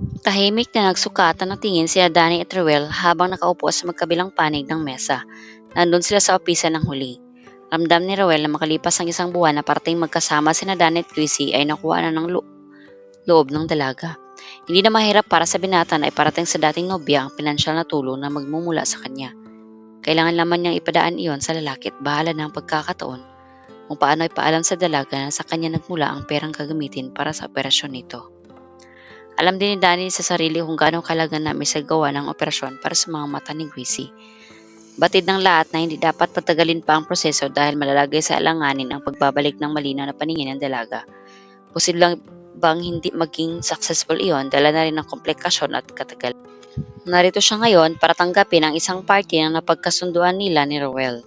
Tahimik na nagsukatan ng tingin sina Danny at Ruel habang nakaupo sa magkabilang panig ng mesa. Nandun sila sa opisan ng huli. Ramdam ni Ruel na makalipas ang isang buwan na parating magkasama sina Danny at Chrissy ay nakuha na ng loob ng dalaga. Hindi na mahirap para sa binata na iparating sa dating nobya ang pinansyal na tulong na magmumula sa kanya. Kailangan naman niyang ipadaan iyon sa lalaki at bahala na ang pagkakataon kung paano ipaalam sa dalaga na sa kanya nagmula ang perang gagamitin para sa operasyon nito. Alam din ni Danny sa sarili kung gaano kalaga na may sagawa ng operasyon para sa mga mata ni Gracie. Batid ng lahat na hindi dapat patagalin pa ang proseso dahil malalagay sa alanganin ang pagbabalik ng malinaw na paningin ng dalaga. Posibleng bang hindi maging successful iyon dala na rin ng komplikasyon at katagalan. Narito siya ngayon para tanggapin ang isang party na napagkasunduan nila ni Rowell.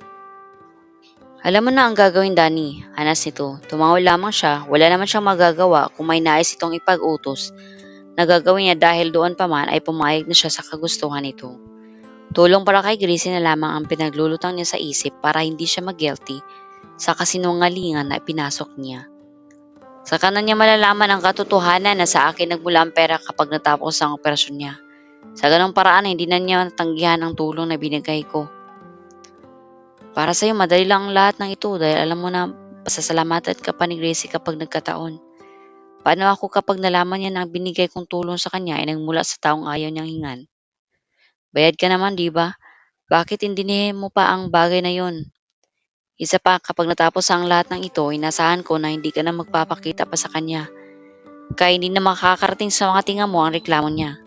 Alam mo na ang gagawin, Danny. Anas nito. Tumango lamang siya. Wala naman siyang magagawa kung may nais itong ipag-utos. Nagagawin niya dahil doon pa man ay pumayag na siya sa kagustuhan nito. Tulong para kay Gracie na lamang ang pinaglulutang niya sa isip para hindi siya mag-guilty sa kasinungalingan na ipinasok niya. Sa kanan niya malalaman ang katotohanan na sa akin nagmula ang pera kapag natapos ang operasyon niya. Sa ganong paraan hindi na niya natanggihan ang tulong na binigay ko. Para sa iyo madali lang ang lahat ng ito dahil alam mo na pasasalamatan ka pa ni Gracie kapag nagkataon. Paano ako kapag nalaman niya na ang binigay kong tulong sa kanya ay nagmula sa taong ayaw niyang hingan? Bayad ka naman, di ba? Bakit hindi mo pa ang bagay na yon? Isa pa, kapag natapos ang lahat ng ito, inasahan ko na hindi ka na magpapakita pa sa kanya. Kaya hindi na makakarating sa mga tinga mo ang reklamo niya.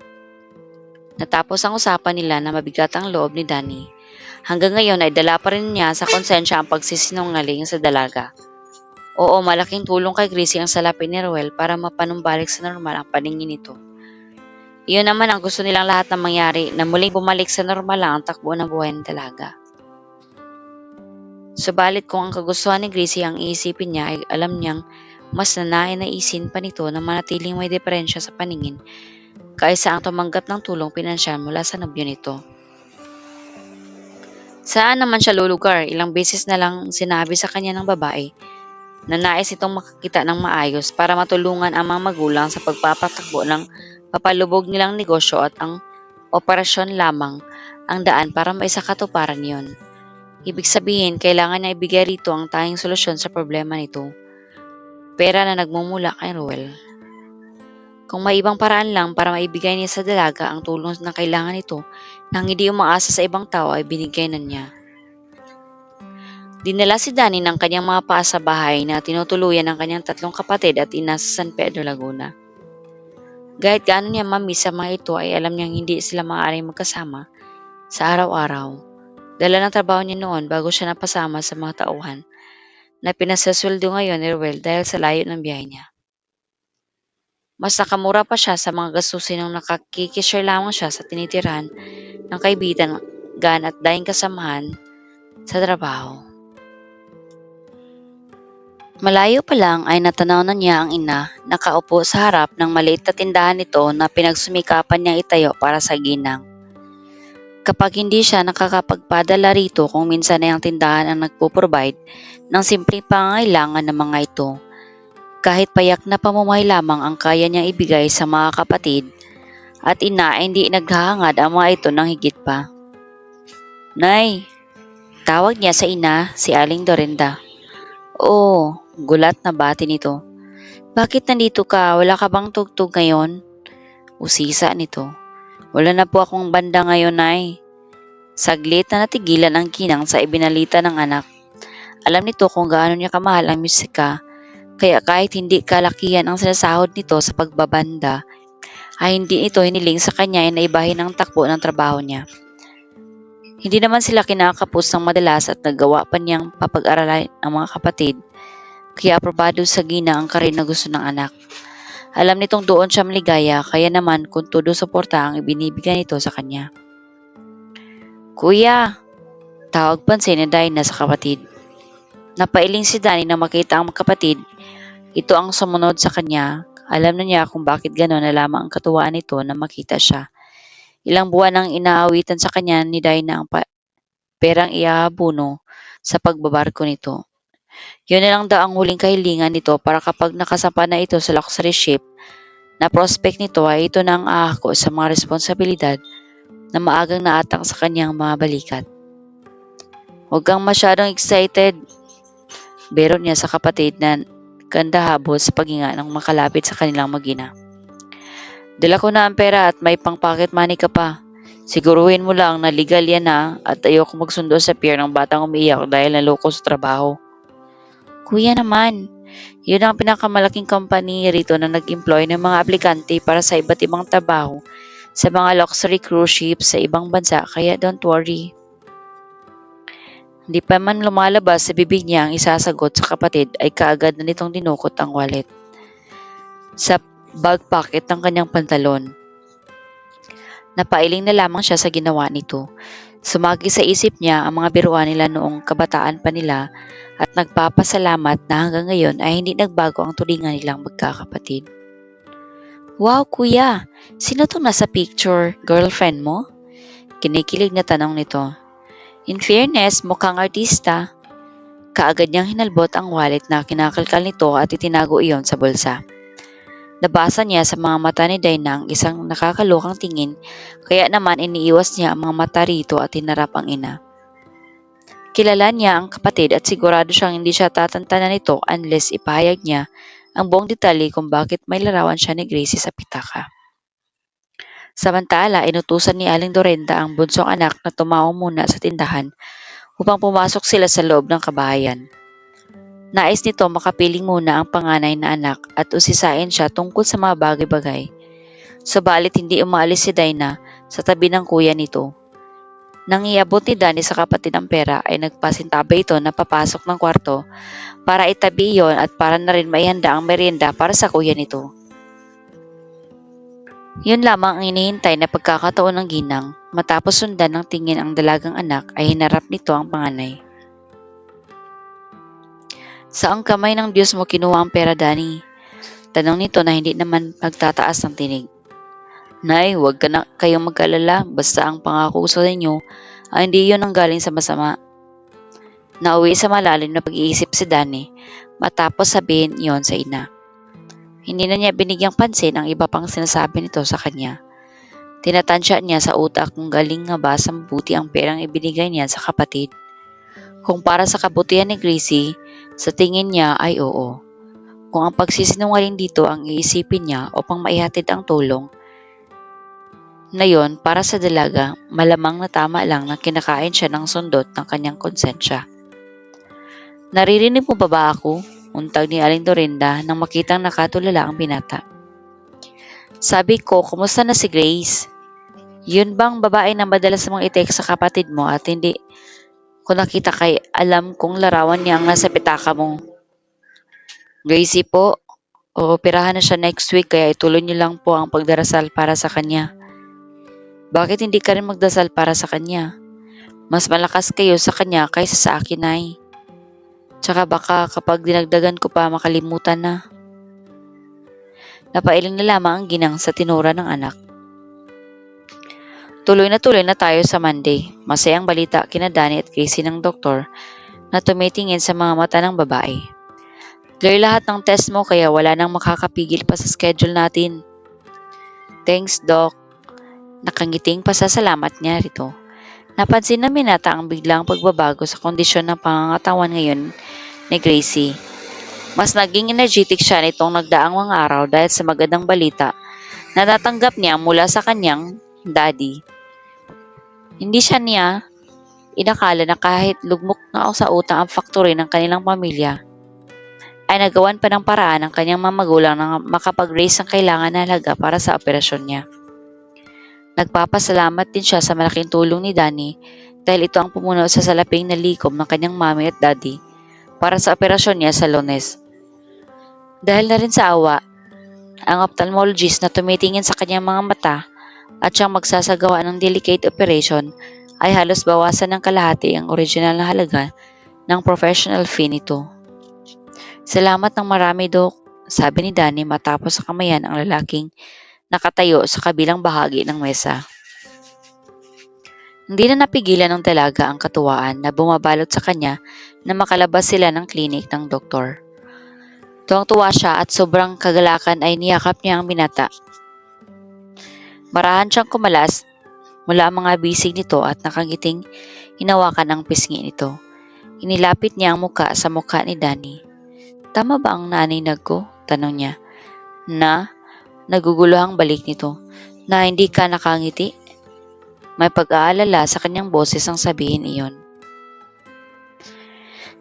Natapos ang usapan nila na mabigat ang loob ni Danny. Hanggang ngayon ay dala pa rin niya sa konsensya ang pagsisinungaling sa dalaga. Oo, malaking tulong kay Gracie ang salapin ni Ruel para mapanumbalik sa normal ang paningin nito. Iyon naman ang gusto nilang lahat na mangyari na muling bumalik sa normal lang ang takbo ng buhay ng dalaga. Subalit kung ang kagustuhan ni Gracie ang iisipin niya ay alam niyang mas nananaisin pa nito na manatiling may diferensya sa paningin kaysa ang tumanggap ng tulong pinansyal mula sa nobyo nito. Saan naman siya lulugar? Ilang beses na lang sinabi sa kanya ng babae na nais itong makakita ng maayos para matulungan ang mga magulang sa pagpapatakbo ng papalubog nilang negosyo at ang operasyon lamang ang daan para maisakatuparan yon. Ibig sabihin, kailangan niya ibigay rito ang tanging solusyon sa problema nito. Pera na nagmumula kay Ruel. Kung may ibang paraan lang para maibigay niya sa dalaga ang tulong na kailangan nito nang hindi umaasa sa ibang tao ay binigay na niya. Dinala si Danny ng kanyang mga paa sa bahay na tinutuluyan ng kanyang tatlong kapatid at ina sa San Pedro, Laguna. Kahit gaano niya mamiss sa mga ito ay alam niyang hindi sila maaaring magkasama sa araw-araw. Dala ng trabaho niya noon bago siya napasama sa mga tauhan na pinasasweldo ngayon ni Ruel dahil sa layo ng biyahe niya. Mas nakamura pa siya sa mga gastusin nung nakikishare lamang siya sa tinitirahan ng kaibigan at daing kasamahan sa trabaho. Malayo pa lang ay natanaw na niya ang ina nakaupo sa harap ng maliit na tindahan nito na pinagsumikapan niyang itayo para sa ginang. Kapag hindi siya nakakapagpadala rito kung minsan ay ang tindahan ang nagpo-provide ng simpleng pangangailangan ng mga ito. Kahit payak na pamumuhay lamang ang kaya niyang ibigay sa mga kapatid at ina ay hindi naghahangad ang mga ito ng higit pa. Nay, tawag niya sa ina si Aling Dorinda. Oo, gulat na bati nito. Bakit nandito ka? Wala ka bang tugtog ngayon? Usisa nito. Wala na po akong banda ngayon, Nay. Saglit na natigilan ang ginang sa ibinalita ng anak. Alam nito kung gaano niya kamahal ang musika, kaya kahit hindi kalakihan ang sinasahod nito sa pagbabanda, ay hindi ito hiniling sa kanya na ibahin ang takbo ng trabaho niya. Hindi naman sila kinakapos ng madalas at nagawa pa niyang papag-aralan ang mga kapatid, kaya aprobado sa gina ang karir na gusto ng anak. Alam nitong doon siya maligaya, kaya naman kung todo suporta ang ibinibigay nito sa kanya. Kuya, tawag pansin ni Dinah sa kapatid. Napailing si Danny na makita ang kapatid. Ito ang sumunod sa kanya. Alam na niya kung bakit gano'n na lamang ang katuwaan nito na makita siya. Ilang buwan nang inaawitan sa kanya ni Dinah ang perang iahabuno sa pagbabarko nito. Yun na lang daw ang huling kahilingan nito para kapag nakasapa na ito sa luxury ship, Na prospect nito ay ito na ang aako sa mga responsibilidad na maagang naatang sa kanyang mga balikat. Huwag kang masyadong excited, biro niya sa kapatid na kandahabol sa paghinga ng makalapit sa kanilang mag-ina. Dala ko na ang pera at may pang pocket money ka pa. Siguruhin mo lang na legal yan na at ayoko magsundo sa pier ng batang umiiyak dahil naloko sa trabaho. Kuya naman, yun ang pinakamalaking company rito na nag-employ ng mga aplikante para sa iba't ibang trabaho sa mga luxury cruise ships sa ibang bansa kaya don't worry. Hindi pa man lumalabas sa bibig niya ang isasagot sa kapatid ay kaagad na nitong dinukot ang wallet sa bag pocket ng kanyang pantalon. Napailing na lamang siya sa ginawa nito. Sumagi sa isip niya ang mga biruan nila noong kabataan pa nila at nagpapasalamat na hanggang ngayon ay hindi nagbago ang tulingan nilang magkakapatid. Wow, kuya! Sino tong nasa picture? Girlfriend mo? Kinikilig na tanong nito. In fairness, mukhang artista. Kaagad niyang hinalbot ang wallet na kinakalkal nito at itinago iyon sa bulsa. Nabasa niya sa mga mata ni Dina ang isang nakakalokang tingin, kaya naman iniiwas niya ang mga mata rito at hinarap ang ina. Kilala niya ang kapatid at sigurado siyang hindi siya tatantanan nito unless ipahayag niya ang buong detalye kung bakit may larawan siya ni Gracie sa pitaka. Samantala, inutusan ni Aling Dorenda ang bunsong anak na tumaong muna sa tindahan upang pumasok sila sa loob ng kabahayan. Nais nito makapiling muna ang panganay na anak at usisain siya tungkol sa mga bagay-bagay. Subalit hindi umaalis si Dina sa tabi ng kuya nito. Nang iabot ni Danny sa kapatid ang pera ay nagpasintabi ito na papasok ng kwarto para itabi iyon at para na rin maihanda ang merienda para sa kuya nito. Yun lamang ang inihintay na pagkakataon ng ginang. Matapos sundan ng tingin ang dalagang anak ay hinarap nito ang panganay. Saang kamay ng Diyos mo kinuha ang pera, Danny? Tanong nito na hindi naman nagtataas ng tinig. Nay, huwag ka na kayong mag-alala, basta ang pangako ko sa inyo ay hindi yun ang galing sa masama. Nauwi sa malalim na pag-iisip si Danny matapos sabihin iyon sa ina. Hindi na niya binigyang pansin ang iba pang sinasabi nito sa kanya. Tinatansya niya sa utak kung galing nga ba sa mabuti ang perang ibinigay niya sa kapatid. Kung para sa kabutihan ni Gracie, sa tingin niya ay oo. Kung ang pagsisinungaling dito ang iisipin niya upang maihatid ang tulong, na yon para sa dalaga, malamang na tama lang na kinakain siya ng sundot ng kanyang konsensya. Naririnig mo ba ako? Untag ni Aling Dorinda nang makitang nakatulala ang binata. Sabi ko, kumusta na si Grace? Yun bang babae na madalas mong i-text sa kapatid mo at hindi ko nakita kay alam kong larawan niya ang nasa pitaka mo? Gracie po, ooperahan na siya next week kaya ituloy niyo lang po ang pagdarasal para sa kanya. Bakit hindi ka rin magdasal para sa kanya? Mas malakas kayo sa kanya kaysa sa akin, Nay. Tsaka baka kapag dinagdagan ko pa makalimutan na. Napailing na lamang ang ginang sa tinura ng anak. Tuloy na tayo sa Monday. Masayang balita kina Danny at Casey ng doktor na tumitingin sa mga mata ng babae. Clear lahat ng test mo kaya wala nang makakapigil pa sa schedule natin. Thanks, Doc. Nakangiting pasasalamat niya rito. Napansin na Minata ang biglang pagbabago sa kondisyon ng pangangatawan ngayon ni Gracie. Mas naging energetic siya nitong nagdaang mga araw dahil sa magandang balita na natanggap niya mula sa kanyang daddy. Hindi niya inakala na kahit lugmok na sa utang ang factory ng kanilang pamilya, ay nagawan pa ng paraan ng kanyang mga magulang na makapag-raise ng kailangan na halaga para sa operasyon niya. Nagpapasalamat din siya sa malaking tulong ni Danny dahil ito ang pumuno sa salaping na likom ng kanyang mami at daddy para sa operasyon niya sa Lunes. Dahil na rin sa awa, ang ophthalmologist na tumitingin sa kanyang mga mata at siyang magsasagawa ng delicate operation ay halos bawasan ng kalahati ang original na halaga ng professional fee nito. Salamat ng marami, Dok, sabi ni Danny matapos sa kamayan ang lalaking nakatayo sa kabilang bahagi ng mesa. Hindi na napigilan ng dalaga ang katuwaan na bumabalot sa kanya na makalabas sila ng klinik ng doktor. Tuwang-tuwa siya at sobrang kagalakan ay niyakap niya ang binata. Marahan siyang kumalas mula ang mga bisig nito at nakangiting hinawakan ang pisngi nito. Inilapit niya ang muka sa mukha ni Danny. Tama ba ang naninag ko? Tanong niya. Na, naguguluhang balik nito. Na hindi ka nakangiti? May pag-aalala sa kanyang boses ang sabihin iyon.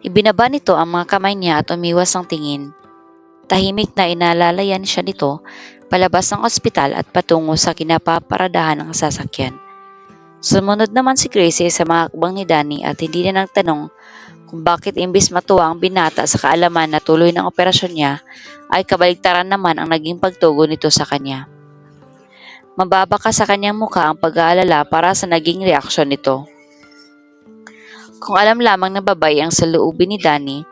Ibinaba nito ang mga kamay niya at umiwas ng tingin. Tahimik na inalalayan siya nito palabas ng ospital at patungo sa kinapaparadahan ng sasakyan. Sumunod naman si Gracie sa mga hakbang ni Danny at hindi na nagtanong kung bakit imbis matuwa ang binata sa kaalaman na tuloy ng operasyon niya, ay kabaligtaran naman ang naging pagtugon nito sa kanya. Mababa ka sa kanyang mukha ang pag-aalala para sa naging reaksyon nito. Kung alam lamang ng babae ang saloobin ni Danny,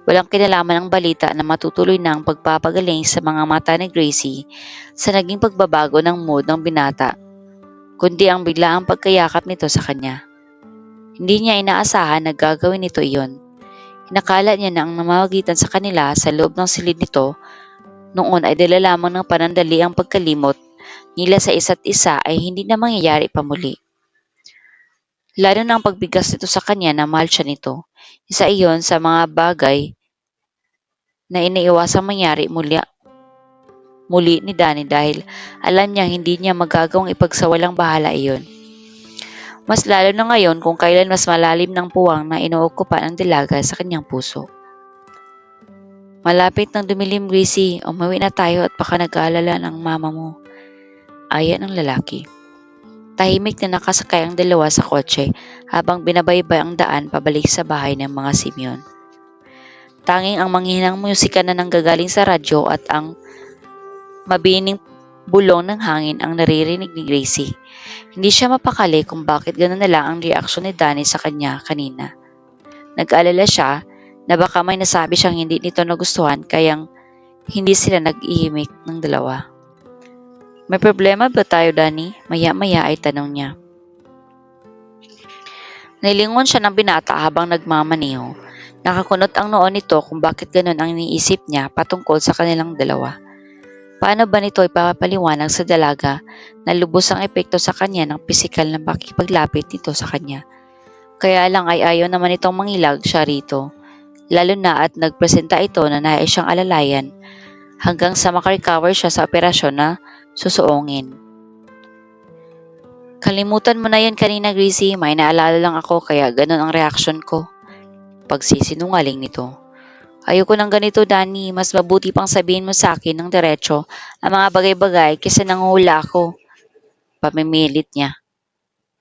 walang kinalaman ang balita na matutuloy na ang pagpapagaling sa mga mata ni Gracie sa naging pagbabago ng mood ng binata, kundi ang biglaang pagkayakap nito sa kanya. Hindi niya inaasahan na gagawin nito iyon. Inakala niya na ang namamagitan sa kanila sa loob ng silid nito noon ay dala lamang ng panandali ang pagkalimot nila sa isa't isa ay hindi na mangyayari pa muli. Lalo na ang pagbigas nito sa kanya na mahal siya nito. Isa iyon sa mga bagay na iniiwasang mangyari muli ni Danny dahil alam niyang hindi niya magagawang ipagsawalang bahala iyon. Mas lalo na ngayon kung kailan mas malalim ng puwang na inuukupan ang dalaga sa kanyang puso. Malapit ng dumilim, Gracie. Umuwi na tayo at baka nag-aalala ng mama mo. Aya ng lalaki. Tahimik na nakasakay ang dalawa sa kotse habang binabaybay ang daan pabalik sa bahay ng mga Simeon. Tanging ang manghihinang musika na nanggagaling sa radyo at ang mabining bulong ng hangin ang naririnig ni Gracie. Hindi siya mapakali kung bakit gano'n na lang ang reaksyon ni Danny sa kanya kanina. Nag-alala siya na baka may nasabi siyang hindi nito nagustuhan kayang hindi sila nag-ihimik ng dalawa. May problema ba tayo, Danny? Maya-maya ay tanong niya. Nilingon siya ng binata habang nagmamaneho. Nakakunot ang noo nito kung bakit gano'n ang iniisip niya patungkol sa kanilang dalawa. Paano ba nito ipapaliwanag sa dalaga na lubos ang epekto sa kanya ng pisikal na pakipaglapit nito sa kanya? Kaya lang ay ayaw naman itong mangilag siya rito, lalo na at nagpresenta ito na nais siyang alalayan hanggang sa makarecover siya sa operasyon na susuungin. Kalimutan mo na yan kanina, Gracie. May naalala lang ako kaya ganun ang reaksyon ko. Pagsisinungaling nito. Ayoko ng ganito, Danny. Mas mabuti pang sabihin mo sa akin ng diretso ang mga bagay-bagay kaysa nanguhula ako. Pamimilit niya.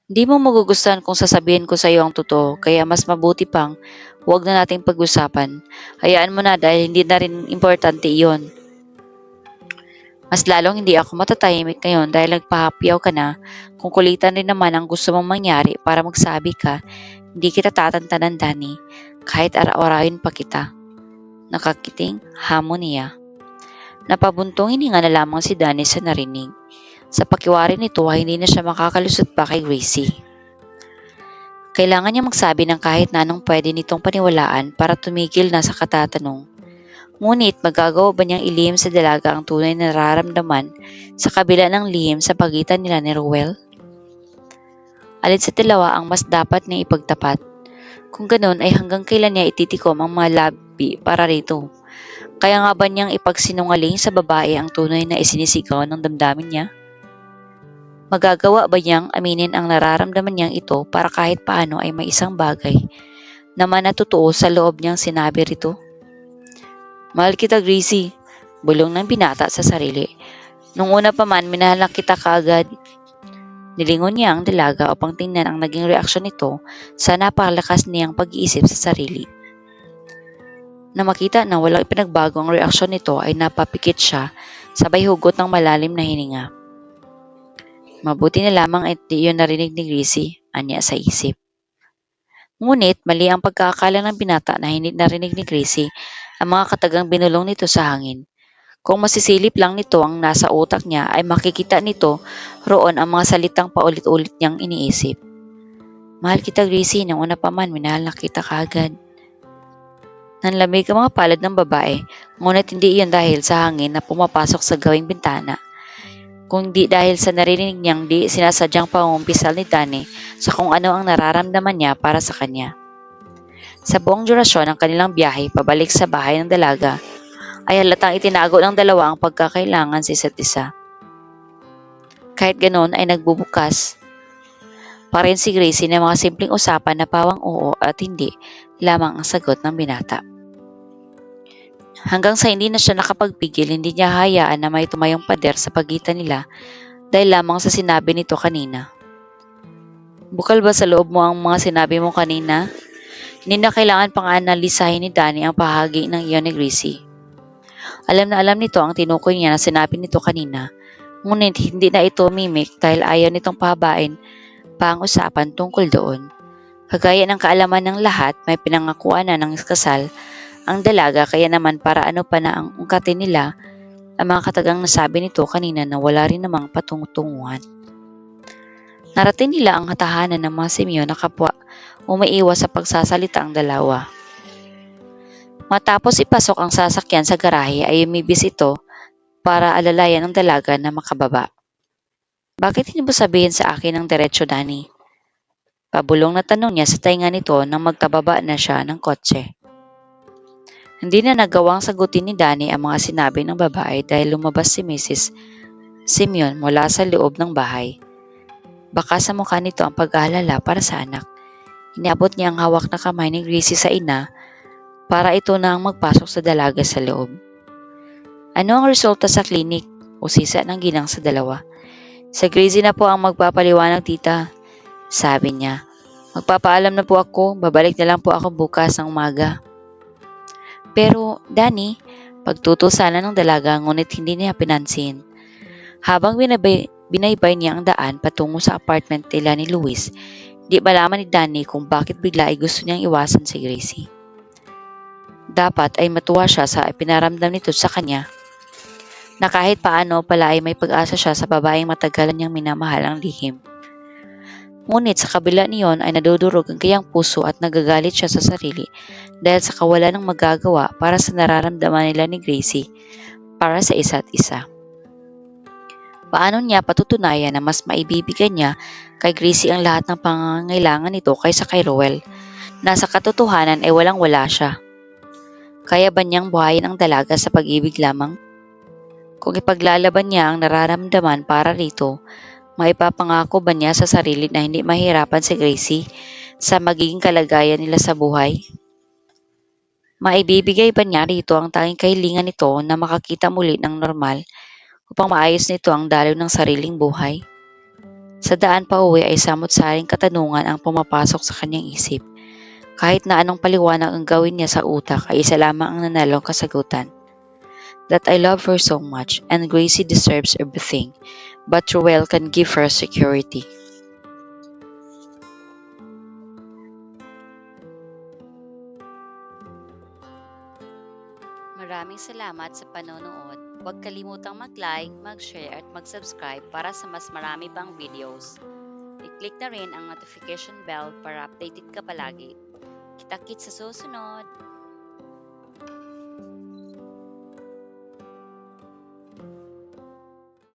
Hindi mo magugustuhan kung sasabihin ko sa iyo ang totoo, kaya mas mabuti pang huwag na nating pag-usapan. Hayaan mo na dahil hindi na rin importante iyon. Mas lalong hindi ako matatahimik ngayon dahil nagpahapyaw ka na. Kung kulitan rin naman ang gusto mong mangyari para magsabi ka, hindi kita tatantanan, Danny, kahit araw-arawin pa kita. Nakakiting hamon niya. Napabuntong hininga na lamang si Danny sa narinig. Sa pakiwari nito ay hindi na siya makakalusot pa kay Gracie. Kailangan niya magsabi ng kahit na anong pwede nitong paniwalaan para tumigil na sa katatanong. Ngunit magagawa ba niyang ilihim sa dalaga ang tunay na nararamdaman sa kabila ng lihim sa pagitan nila ni Rowell? Alin sa dalawa ang mas dapat niyang ipagtapat? Kung ganon ay hanggang kailan niya ititikom ang mga labi para rito? Kaya nga ba niyang ipagsinungaling sa babae ang tunay na isinisigaw ng damdamin niya? Magagawa ba niyang aminin ang nararamdaman niyang ito para kahit paano ay may isang bagay na manatotoo sa loob niyang sinabi rito? Mahal kita, Gracie, bulong ng binata sa sarili. Nung una pa man, minahal na kita kaagad. Nilingon niya ang dalaga upang tingnan ang naging reaksyon nito sa napakalakas niyang pag-iisip sa sarili. Na makita na walang ipinagbago ang reaksyon nito ay napapikit siya, sabay hugot ng malalim na hininga. Mabuti na lamang at di yun narinig ni Gracie, anya sa isip. Ngunit mali ang pagkakala ng binata na hindi narinig ni Gracie ang mga katagang binulong nito sa hangin. Kung masisilip lang nito ang nasa utak niya ay makikita nito roon ang mga salitang paulit-ulit niyang iniisip. Mahal kita, Gracie, nang una pa man minahal na kita kaagad. Nanlamig ang mga palad ng babae, ngunit hindi iyon dahil sa hangin na pumapasok sa gawing bintana, kundi dahil sa narinig niyang di sinasadyang pangungumpisal ni Danny sa kung ano ang nararamdaman niya para sa kanya. Sa buong durasyon ng kanilang biyahe pabalik sa bahay ng dalaga, ay halatang itinago ng dalawa ang pagkakailangan sa isa't isa. Kahit ganoon ay nagbubukas pa rin si Gracie ng mga simpleng usapan na pawang oo at hindi lamang ang sagot ng binata. Hanggang sa hindi na siya nakapagpigil, hindi niya hayaan na may tumayong pader sa pagitan nila dahil lamang sa sinabi nito kanina. Bukal ba sa loob mo ang mga sinabi mo kanina? Hindi na kailangan pang analisahin ni Danny ang bahagi ng iyon ni Gracie. Alam na alam nito ang tinukoy niya na sinabi nito kanina, ngunit hindi na ito mimik dahil ayaw nitong pahabain pa ang usapan tungkol doon. Kagaya ng kaalaman ng lahat, may pinangakuan na ng kasal ang dalaga kaya naman para ano pa na ang ungkatin nila ang mga katagang nasabi nito kanina na wala rin namang patunguhan. Narating nila ang tahanan ng mga Simeon na kapwa umaiwas sa pagsasalita ang dalawa. Matapos ipasok ang sasakyan sa garahe ay umibis ito para alalayan ang dalaga na makababa. Bakit hindi mo sabihin sa akin ng diretsyo, Danny? Pabulong na tanong niya sa tainga nito nang magkababa na siya ng kotse. Hindi na nagawang sagutin ni Danny ang mga sinabi ng babae dahil lumabas si Mrs. Simeon mula sa loob ng bahay. Baka sa mukha nito ang pag-aalala para sa anak. Iniabot niya ang hawak na kamay ni Gracie sa ina para ito na ang magpasok sa dalaga sa loob. Ano ang resulta sa klinik? Usisa ng ginang sa dalawa. Sa Gracie na po ang magpapaliwanag, tita. Sabi niya. Magpapaalam na po ako, babalik na lang po ako bukas ng umaga. Pero, Danny, pagtuto sana ng dalaga ngunit hindi niya pinansin. Habang binaybay niya ang daan patungo sa apartment nila ni Luis, di malaman ni Danny kung bakit bigla ay gusto niyang iwasan si Gracie. Dapat ay matuwa siya sa ipinaramdam nito sa kanya na kahit paano pala ay may pag-asa siya sa babaeng matagalan niyang minamahal ang lihim. Ngunit sa kabila niyon ay nadudurog ang kanyang puso at nagagalit siya sa sarili dahil sa kawalan ng magagawa para sa nararamdaman nila ni Gracie para sa isa't isa. Paano niya patutunayan na mas maibibigay niya kay Gracie ang lahat ng pangangailangan nito kaysa kay Roel, na sa katotohanan ay walang-wala siya? Kaya ba niyang buhayin ang dalaga sa pag-ibig lamang? Kung ipaglalaban niya ang nararamdaman para rito, maipapangako ba niya sa sarili na hindi mahirapan si Gracie sa magiging kalagayan nila sa buhay? Maibibigay ba niya rito ang tanging kahilingan nito na makakita muli ng normal upang maayos nito ang daloy ng sariling buhay? Sa daan pa uwi ay samot-saring katanungan ang pumapasok sa kanyang isip. Kahit na anong paliwanag ang gawin niya sa utak ay isa lamang ang nanalong kasagutan. That I love her so much and Gracie deserves everything, but Ruel can give her security. Maraming salamat sa panonood. Huwag kalimutang mag-like, mag-share at mag-subscribe para sa mas marami pang videos. I-click na rin ang notification bell para updated ka palagi. Kita-kits sa susunod!